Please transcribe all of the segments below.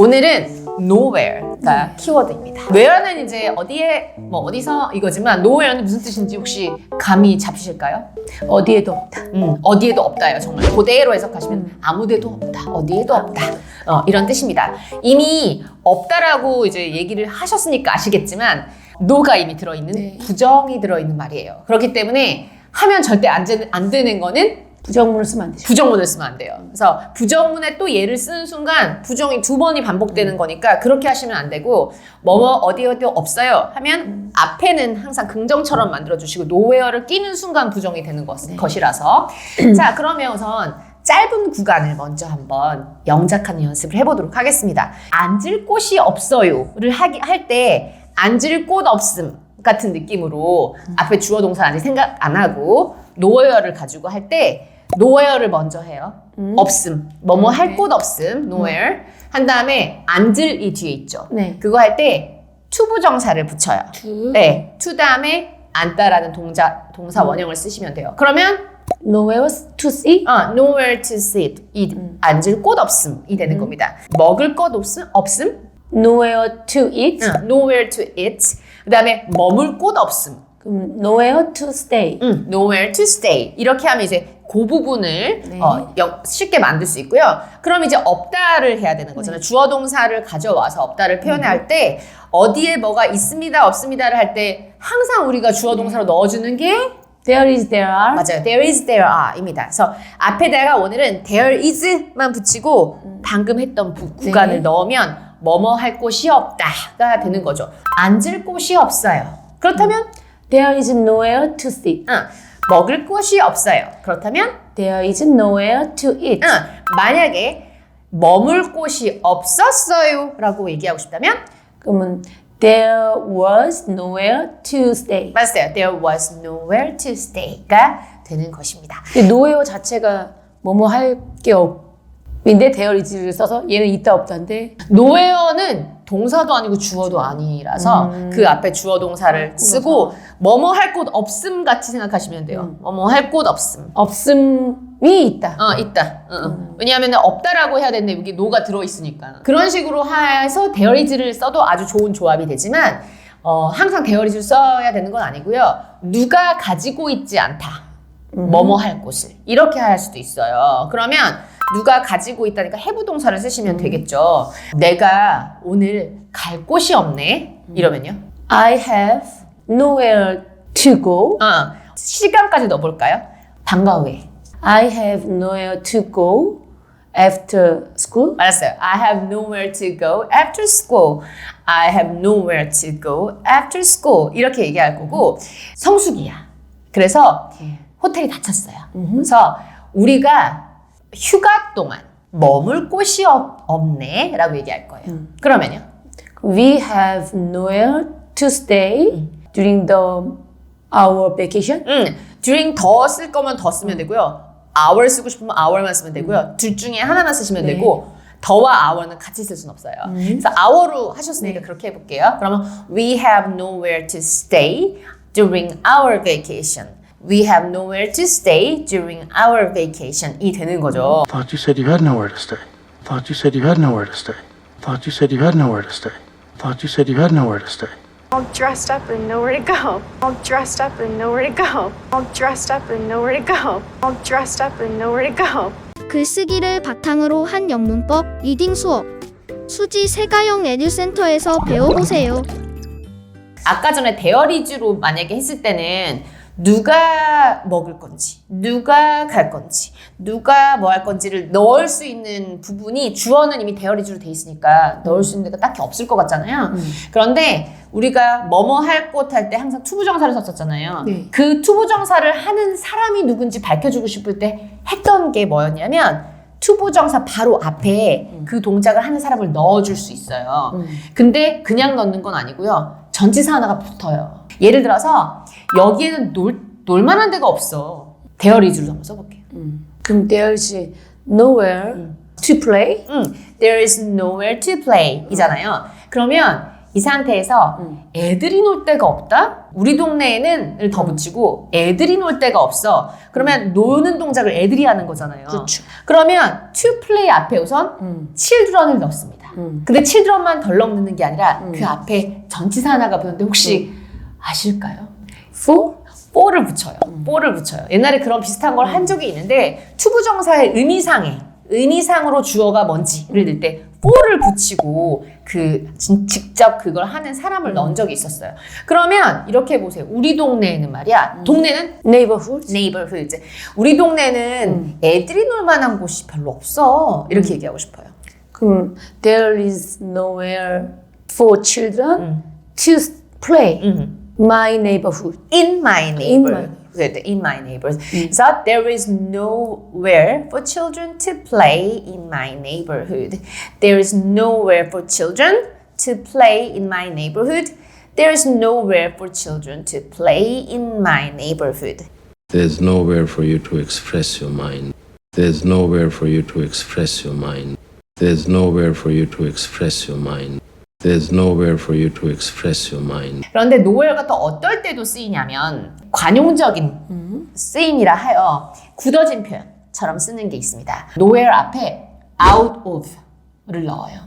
오늘은 nowhere가 키워드입니다. where는 이제 어디에, 뭐 어디서 이거지만 nowhere는 무슨 뜻인지 혹시 감이 잡히실까요? 어디에도 없다. 어디에도 없다예요. 정말 그대로 해석하시면 아무데도 없다, 어디에도 없다, 이런 뜻입니다. 이미 없다라고 이제 얘기를 하셨으니까 아시겠지만 no가 이미 들어있는 네. 부정이 들어있는 말이에요. 그렇기 때문에 하면 절대 안 되는 거는 부정문을 쓰면 안 되죠. 부정문을 쓰면 안 돼요. 그래서 부정문에 또 얘를 쓰는 순간 부정이 두 번이 반복되는 거니까 그렇게 하시면 안 되고 뭐뭐 어디에도 없어요 하면 앞에는 항상 긍정처럼 만들어주시고 nowhere를 끼는 순간 부정이 되는 것이라서 자, 그러면 우선 짧은 구간을 먼저 한번 영작하는 연습을 해보도록 하겠습니다. 앉을 곳이 없어요를 할 때 앉을 곳 없음 같은 느낌으로 앞에 주어 동사 아직 생각 안 하고 nowhere를 가지고 할 때 nowhere를 먼저 해요. 없음. 뭐뭐 할 곳 없음. nowhere. 한 다음에 앉을 이 뒤에 있죠. 네. 그거 할 때 to 부정사를 붙여요. to. 네. to 다음에 앉다라는 동사 원형을 쓰시면 돼요. 그러면 nowhere to see. nowhere to sit. 이 앉을 곳 없음이 되는 겁니다. 먹을 것 없음. nowhere to eat. nowhere to eat. 그 다음에 머물 곳 없음. 그럼 nowhere to stay. nowhere to stay. 이렇게 하면 이제 그 부분을 네. 쉽게 만들 수 있고요. 그럼 이제 없다를 해야 되는 거잖아요. 주어 동사를 가져와서 없다를 표현할 때 어디에 뭐가 있습니다, 없습니다를 할 때 항상 우리가 주어 동사로 넣어주는 게 there is, there are. 맞아요. there is, there are 입니다. 그래서 앞에다가 오늘은 there is만 붙이고 방금 했던 구간을 넣으면 뭐뭐 할 곳이 없다가 되는 거죠. 앉을 곳이 없어요. 그렇다면 there is nowhere to sit. 먹을 곳이 없어요. 그렇다면 there is nowhere to eat. 만약에 머물 곳이 없었어요 라고 얘기하고 싶다면 그러면 there was nowhere to stay. 맞아요. There was nowhere to stay가 되는 것입니다. 근데 nowhere 자체가 뭐뭐 할 게 없인데 there is를 써서 얘는 있다 없다인데 nowhere는 동사도 아니고 주어도 아니라서 그 앞에 주어 동사를 쓰고 뭐뭐 할 곳 없음 같이 생각하시면 돼요. 뭐뭐 할 곳 없음. 없음이 있다. 있다. 왜냐하면 없다라고 해야 되는데 여기 no가 들어있으니까. 그런 식으로 해서 there is를 써도 아주 좋은 조합이 되지만 항상 there is를 써야 되는 건 아니고요. 누가 가지고 있지 않다. 뭐뭐 할 곳을. 이렇게 할 수도 있어요. 그러면 누가 가지고 있다니까 have 동사를 쓰시면 되겠죠. 내가 오늘 갈 곳이 없네. 이러면요. I have nowhere to go. 시간까지 넣어볼까요? 방과 후에. I have nowhere to go after school. 알았어요. I have nowhere to go after school. I have nowhere to go after school. 이렇게 얘기할 거고 성수기야. 그래서 호텔이 닫혔어요. 그래서 우리가 휴가 동안 머물 곳이 없네 라고 얘기할 거예요. 그러면요. We have nowhere to stay during our vacation. during 더 쓸 거면 더 쓰면 되고요. hour 쓰고 싶으면 hour만 쓰면 되고요. 둘 중에 하나만 쓰시면 되고 더와 hour는 같이 쓸 수는 없어요. 그래서 hour로 하셨으니까 그렇게 해볼게요. 그러면 we have nowhere to stay during our vacation. We have nowhere to stay during our vacation. 이 되는 거죠. Thought you said you had nowhere to stay. Thought you said you had nowhere to stay. Thought you said you had nowhere to stay. Thought you said you had nowhere to stay. All dressed up and nowhere to go. All dressed up and nowhere to go. All dressed up and nowhere to go. All dressed up and nowhere to go. 글쓰기를 바탕으로 한 영문법 리딩 수업 수지 세가영 에듀센터에서 배워보세요. 아까 전에 대어리즈로 만약에 했을 때는 누가 먹을 건지, 누가 갈 건지, 누가 뭐 할 건지를 넣을 수 있는 부분이 주어는 이미 대어리즈로 돼 있으니까 넣을 수 있는 데가 딱히 없을 것 같잖아요. 그런데 우리가 뭐뭐 할 곳 할 때 항상 투부정사를 썼었잖아요. 그 투부정사를 하는 사람이 누군지 밝혀주고 싶을 때 했던 게 뭐였냐면 투부정사 바로 앞에 그 동작을 하는 사람을 넣어줄 수 있어요. 근데 그냥 넣는 건 아니고요. 전치사 하나가 붙어요. 예를 들어서 여기에는 놀만한 데가 없어. 대어리즈로 한번 써볼게요. 그럼 there is nowhere to play. There is nowhere to play 이잖아요. 그러면 이 상태에서 애들이 놀 데가 없다? 우리 동네에는 더 붙이고 애들이 놀 데가 없어. 그러면 노는 동작을 애들이 하는 거잖아요. 그렇죠. 그러면 to play 앞에 우선 children을 넣습니다. 있다. 근데 children만 덜렁 넣는 게 아니라 그 앞에 전치사 하나가 붙는데 혹시 아실까요? for를 붙여요. for를 붙여요. 옛날에 그런 비슷한 걸 한 적이 있는데 투부정사의 의미상으로 주어가 뭔지를 넣을 때 for를 붙이고 직접 그걸 하는 사람을 넣은 적이 있었어요. 그러면 이렇게 해보세요. 우리 동네에는 말이야. 동네는 neighborhood. 우리 동네는 애들이 놀 만한 곳이 별로 없어. 이렇게 얘기하고 싶어요. 그럼 there is nowhere for children to play. My neighborhood. In my neighborhood. So there is nowhere for children to play in my neighborhood. There is nowhere for children to play in my neighborhood. There is nowhere for children to play in my neighborhood. There's nowhere for you to express your mind. There's nowhere for you to express your mind. There's nowhere for you to express your mind. There's nowhere for you to express your mind. 그런데 nowhere가 또 어떨 때도 쓰이냐면 관용적인 쓰임이라 하여 굳어진 표현처럼 쓰는 게 있습니다. nowhere 앞에 out of를 넣어요.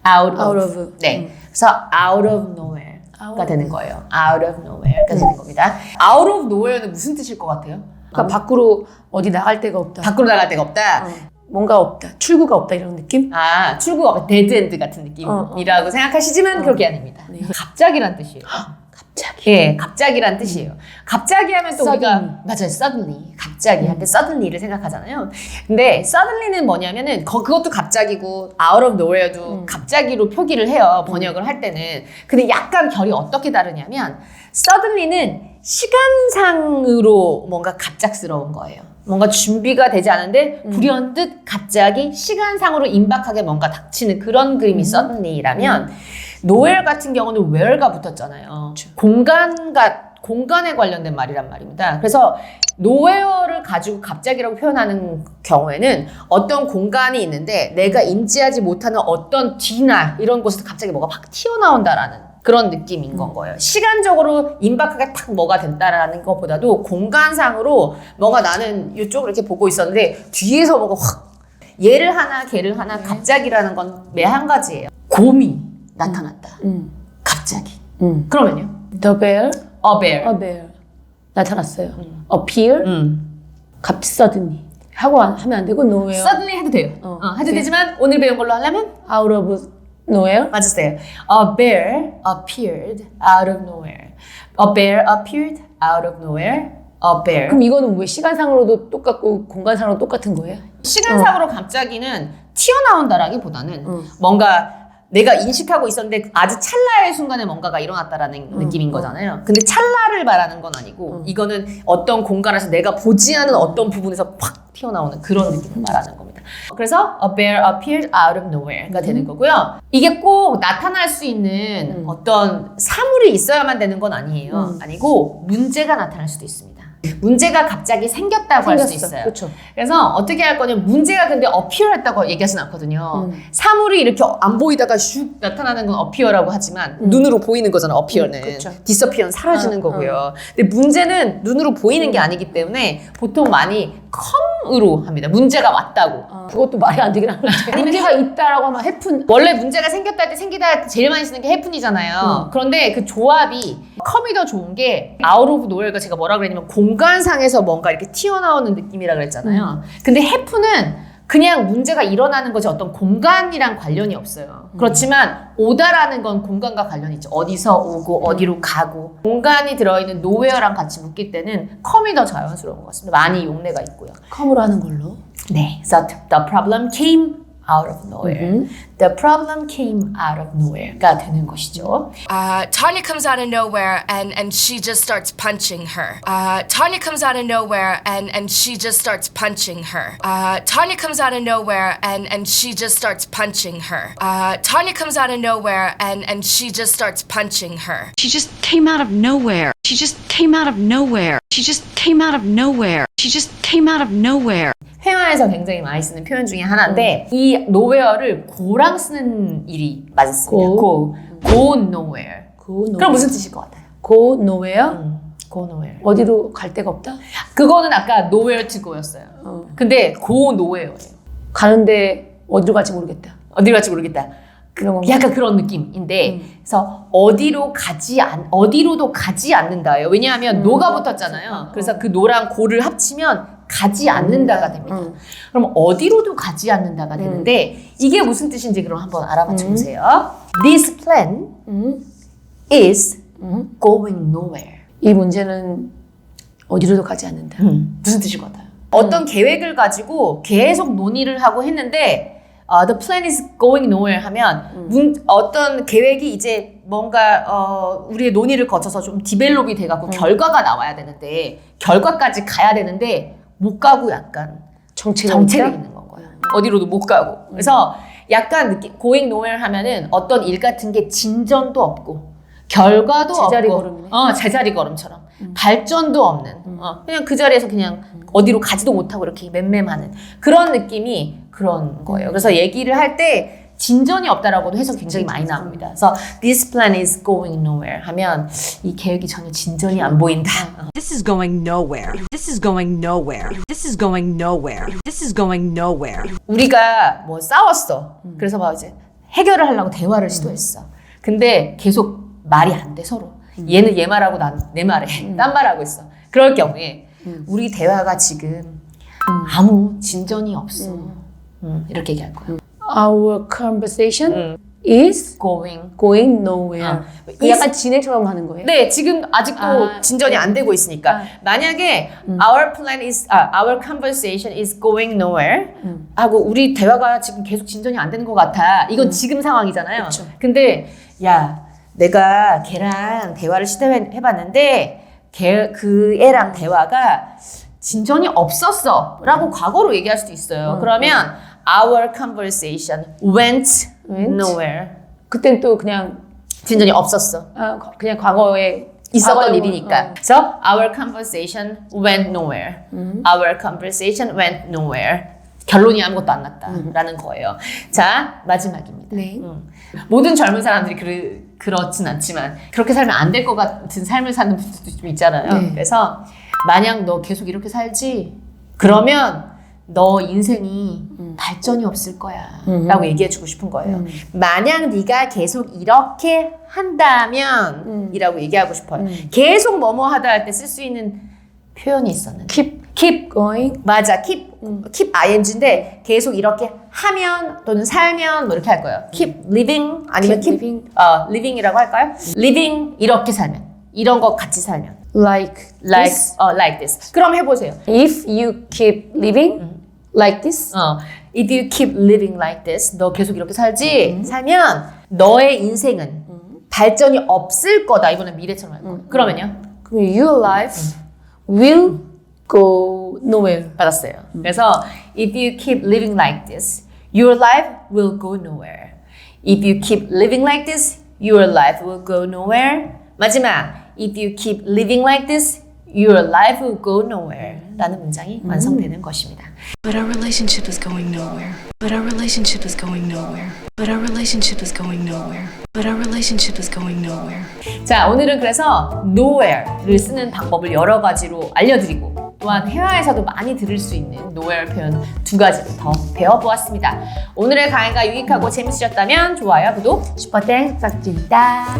out of. 네. 그래서 out of nowhere가 되는 거예요. out of nowhere가 되는 겁니다. out of nowhere는 무슨 뜻일 것 같아요? 그러니까 밖으로 어디 나갈 데가 없다. 밖으로 나갈 데가 없다. 뭔가 없다. 출구가 없다 이런 느낌? 출구가 없다. 데드엔드 같은 느낌이라고 생각하시지만 그렇게 아닙니다. 갑자기란 뜻이에요. 갑자기? 예, 갑자기란 뜻이에요. 갑자기 하면 또 우리가 맞아요. suddenly. 갑자기 할 때 suddenly를 생각하잖아요. 근데 suddenly는 뭐냐면은 그것도 갑자기고 out of nowhere도 갑자기로 표기를 해요. 번역을 할 때는. 근데 약간 결이 어떻게 다르냐면 suddenly는 시간상으로 뭔가 갑작스러운 거예요. 뭔가 준비가 되지 않은데 불현듯 갑자기 시간상으로 임박하게 뭔가 닥치는 그런 그림이 suddenly라면 nowhere 같은 경우는 where가 붙었잖아요. 공간에 관련된 말이란 말입니다. 그래서 nowhere를 가지고 갑자기라고 표현하는 경우에는 어떤 공간이 있는데 내가 인지하지 못하는 어떤 뒤나 이런 곳에서 갑자기 뭐가 막 튀어나온다라는 그런 느낌인 건 거예요. 시간적으로 임박하게 탁 뭐가 된다라는 것보다도 공간상으로 뭔가 나는 이쪽을 이렇게 보고 있었는데 뒤에서 뭐가 확 얘를 하나 걔를 하나 갑자기라는 건 매 한 가지예요. 곰이 나타났다. 갑자기. 그러면요? The bear. A bear. A bear. 나타났어요. Appear. 갑자기 suddenly. 하고 하면 안 되고 nowhere. Suddenly 해도 돼요. 해도 되지만 오늘 배운 걸로 하려면 Out of nowhere. 맞으세요. A bear appeared out of nowhere. A bear appeared out of nowhere. A bear. 그럼 이거는 왜 시간상으로도 똑같고 공간상으로도 똑같은 거예요? 시간상으로 갑자기는 튀어나온다라기보다는 뭔가 내가 인식하고 있었는데 아주 찰나의 순간에 뭔가가 일어났다라는 느낌인 거잖아요. 근데 찰나를 말하는 건 아니고 이거는 어떤 공간에서 내가 보지 않은 어떤 부분에서 팍 튀어나오는 그런 느낌을 말하는 겁니다. 그래서 a bear appeared out of nowhere가 되는 거고요. 이게 꼭 나타날 수 있는 어떤 사물이 있어야만 되는 건 아니에요. 아니고 문제가 나타날 수도 있습니다. 문제가 갑자기 생겼다고 할 수 있어요. 그렇죠. 그래서 어떻게 할 거냐면 문제가 근데 appear 했다고 얘기하진 않거든요. 사물이 이렇게 안 보이다가 슉 나타나는 건 appear라고 하지만 눈으로 보이는 거잖아, appear는. 그렇죠. disappear는 사라지는 거고요. 근데 문제는 눈으로 보이는 게 아니기 때문에 보통 많이 come으로 합니다. 문제가 왔다고. 그것도 말이 안 되긴 하는데. 문제가 있다라고 하면 happen. 원래 문제가 생겼다 할 때 생기다 할 때 제일 많이 쓰는 게 happen이잖아요. 그런데 그 조합이 come이 더 좋은 게 out of nowhere가 제가 뭐라 그랬냐면 공간상에서 뭔가 이렇게 튀어나오는 느낌이라 그랬잖아요. 근데 happen은 그냥 문제가 일어나는 거지 어떤 공간이랑 관련이 없어요. 그렇지만 오다라는 건 공간과 관련이 있죠. 어디서 오고 어디로 가고 공간이 들어있는 nowhere랑 같이 묶일 때는 come이 더 자연스러운 것 같습니다. 많이 용례가 있고요. come으로 하는 걸로. 네, so the problem came out of nowhere. The problem came out of nowhere가 되는 것이죠. Tanya comes out of nowhere and she just starts punching her. Tanya comes out of nowhere and she just starts punching her. Tanya comes out of nowhere and she just starts punching her. Tanya comes out of nowhere and she just starts punching her. She just came out of nowhere. She just came out of nowhere. She just came out of nowhere. She just came out of nowhere. 회화에서 굉장히 많이 쓰는 표현 중에 하나인데 이 nowhere를 go랑 쓰는 일이 많습니다. go nowhere. 그럼 무슨 뜻일 것 같아요? Go nowhere. go nowhere. 어디로 갈 데가 없다? 그거는 아까 nowhere to go였어요. 근데 go nowhere예요. 가는데 어디로 갈지 모르겠다. 어디로 갈지 모르겠다. 그런 건가? 약간 그런 느낌인데 그래서 어디로도 가지 않는다예요. 왜냐하면 노가 붙었잖아요. 그래서 그 노랑 고를 합치면 가지 않는다가 됩니다. 그럼 어디로도 가지 않는다가 되는데 이게 무슨 뜻인지 그럼 한번 알아맞혀 보세요. This plan is going nowhere. 이 문제는 어디로도 가지 않는다. 무슨 뜻일 것 같아요? 어떤 계획을 가지고 계속 논의를 하고 했는데 the plan is going nowhere 하면 어떤 계획이 이제 뭔가 우리의 논의를 거쳐서 좀 디벨롭이 돼갖고 결과가 나와야 되는데 결과까지 가야 되는데 못 가고 약간 정체가 있는 건 거예요. 어디로도 못 가고. 그래서 약간 going nowhere 하면은 어떤 일 같은 게 진전도 없고 결과도 제자리 없고 걸음이네. 제자리 걸음처럼 발전도 없는 그냥 그 자리에서 그냥 어디로 가지도 못하고 이렇게 맴맴하는 그런 느낌이 그런 거예요. 그래서 얘기를 할 때 진전이 없다라고도 해석이 굉장히 많이 나옵니다. 그래서 this plan is going nowhere 하면 이 계획이 전혀 진전이 안 보인다. This is going nowhere. This is going nowhere. This is going nowhere. This is going nowhere. 우리가 뭐 싸웠어. 그래서 막 이제 해결을 하려고 대화를 시도했어. 근데 계속 말이 안 돼 서로. 얘는 얘 말하고 난 내 말해. 딴 말하고 있어. 그럴 경우에 우리 대화가 지금 아무 진전이 없어. 이렇게 얘기할 거야. Our conversation is going nowhere. 약간 진행처럼 하는 거예요? 네, 지금 아직도 진전이 안 되고 있으니까 만약에 our conversation is going nowhere 하고 우리 대화가 지금 계속 진전이 안 되는 것 같아. 이건 지금 상황이잖아요. 그쵸. 근데 야, 내가 걔랑 대화를 시도해봤는데 그 애랑 대화가 진전이 없었어 라고 과거로 얘기할 수도 있어요. 그러면 our conversation went nowhere. 그땐 또 그냥 진전이 없었어. 그냥 과거에 있었던 일이니까. 그래서 our conversation went nowhere. Our conversation went nowhere. 결론이 아무것도 안 났다라는 거예요. 자, 마지막입니다. 네. 모든 젊은 사람들이 그렇진 않지만 그렇게 살면 안 될 것 같은 삶을 사는 분들도 좀 있잖아요. 네. 그래서 만약 너 계속 이렇게 살지 그러면 너 인생이 발전이 없을 거야 라고 얘기해주고 싶은 거예요. 만약 네가 계속 이렇게 한다면 이라고 얘기하고 싶어요. 계속 뭐뭐 하다 할 때 쓸 수 있는 표현이 있었는데 keep going. 맞아. keep ing인데 계속 이렇게 하면 또는 살면 뭐 이렇게 할 거예요. keep living 아니면 keep living이라고 할까요? living 이렇게 살면 이런 거 같이 살면 like this. 그럼 해보세요. If you keep living like this, If you keep living like this, 너 계속 이렇게 살지? 살면 너의 인생은 발전이 없을 거다. 이번엔 미래처럼 할 거예요. 그러면요? 그럼 your life will go nowhere. 받았어요. 그래서 if you keep living like this, your life will go nowhere. If you keep living like this, your life will go nowhere. 마지막, if you keep living like this, your life will go nowhere. 라는 문장이 완성되는 것입니다. But our relationship is going nowhere. But our relationship is going nowhere. But our relationship is going nowhere. But our relationship is going nowhere. 자, 오늘은 그래서 nowhere를 쓰는 방법을 여러 가지로 알려드리고 또한 회화에서도 많이 들을 수 있는 nowhere 표현 2가지를 더 배워보았습니다. 오늘의 강의가 유익하고 재밌으셨다면 좋아요, 구독, 슈퍼땡 부탁드립니다.